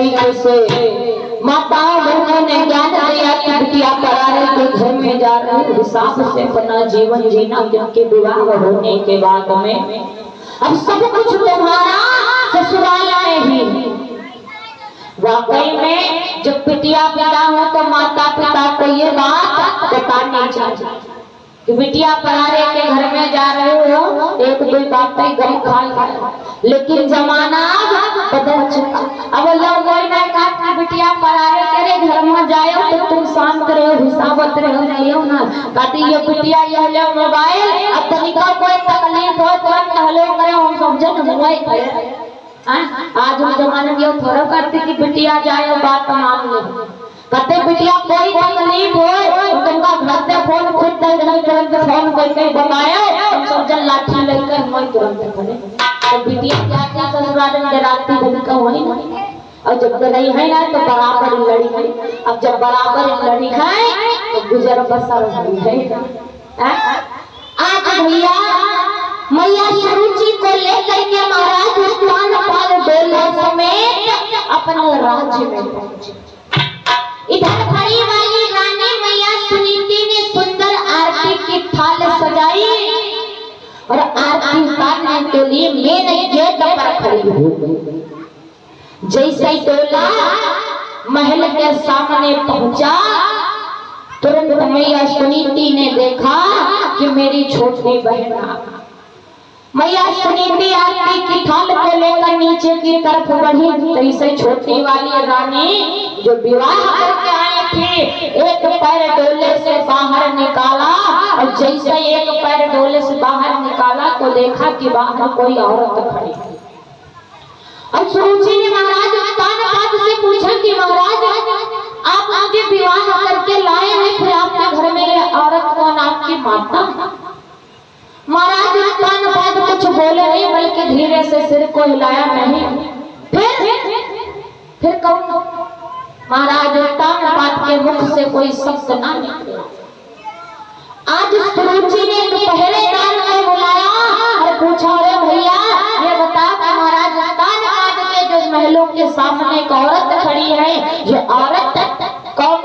तरीके से माताओं बहनों ने ज्ञान दिया कि बिटिया परारे के घर में जा रहे हिसाब से अपना जीवन जीना, क्योंकि विवाह होने के बाद में अब सब कुछ तुम्हारा ससुराल में ही। वाकई में जब बिटिया पैदा हो तो माता पिता को ये बात बतानी चाहिए कि बिटिया परारे के घर में जा रहे हो, एक दो बातें गम खाई, लेकिन जमाना बदल चुका। अब लोग ने कहा कि बिटिया परारे के घर में जाओ तो तुम शांत रहो, हिसाबत रहो ना, कहती ये बिटिया ये ले मोबाइल, अब तरीका कोई तकलीफ हो तो हेलो करो, हम समझे न मोबाइल करे। आज उस जमाने में ये थोड़ा करते कि बिटिया जाए बात मान ले, कहते बिटिया कोई तकलीफ हो तुमका घर से फोन खुद तुरंत फोन करके बताया, हम सब जन लाठी लेकर मैं तुरंत खड़े। तो बिटिया जाती ससुराल में डराती भूमिका वही ना, और जब लड़ी है ना तो बराबर लड़ी है, अब जब बराबर लड़ी है तो गुजर बसर है। आज भैया मैया सुरुचि को लेकर के महाराज उत्तानपाद डोले समेत अपने राज्य में पहुंचे। इधर खड़ी वाली रानी मैया सुनीति ने सुंदर आरती की थाल सजाई और आरती उतारने के लिए मेन गेट पर खड़ी हो गई। जैसे ही डोला महल के सामने पहुंचा, तुरंत मैया सुनीति ने देखा कि मेरी छोटी बहन। मैया सुनीति आरती की थाल को लेकर नीचे की तरफ बढ़ी, तो इसे छोटी वाली रानी जो विवाह करके आई थी एक पैर डोले से बाहर निकाला, और जैसे एक पैर डोले से बाहर निकाला तो देखा कि बाहर कोई औरत खड़ी है। अब सुरुचि ने महाराज उत्तानपाद से पूछा कि महाराज आप मुझे विवाह करके लाए हैं, फिर आपके घर में ये औरत कौन, आपकी माता? महाराज उत्तानपाद कुछ बोले नहीं, बल्कि धीरे से सिर को हिलाया नहीं। फिर कौन? महाराज उत्तानपाद के मुख से कोई शब्द ना निकला। आज सुरुचि ने पहरेदार को बुलाया और पूछा, अरे भैया ये बता कि महाराज उत्तानपाद के जो महलों के सामने एक औरत खड़ी है, ये औरत कौन?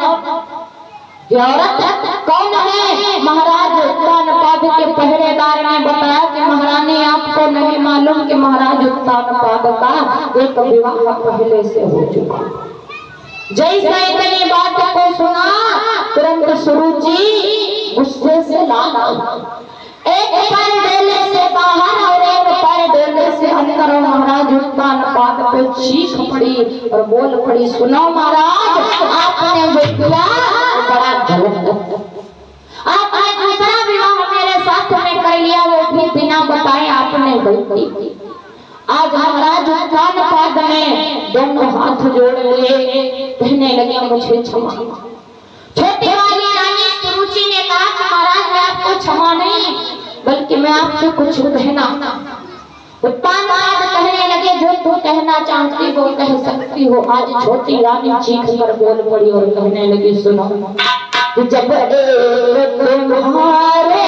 ये औरत कौन है? महाराज उत्तानपाद के पहरेदार ने बताया कि महारानी आपको नहीं मालूम कि महाराज उत्तानपाद का एक विवाह पहले से हो चुका। जैसे इतनी बात को सुना तुरंत सुरुचि गुस्से से लाल, एक पैर डोले से बाहर और एक पैर डोले से अंदर, और महाराज उत्तानपाद पे चीख पड़ी और बोल पड़ी, सुनो महाराज आपने बिटिया बड़ा गलत, आपने दूसरा विवाह मेरे साथ में कर लिया, वो भी बिना बताए आपने गलती। आज महाराज उत्तानपाद ने दोनों हाथ जोड़ लिए, कहने लगे मुझे क्षमा। छोटी वाली रानी सुरुचि ने कहा कि महाराज मैं आपको क्षमा नहीं, बल्कि मैं आपसे कुछ कहना। उत्तानपाद कहने लगे, जो तू कहना चाहती हो कह सकती हो। आज छोटी रानी चीख कर बोल पड़ी और कहने लगी, सुनो जब तुम्हारे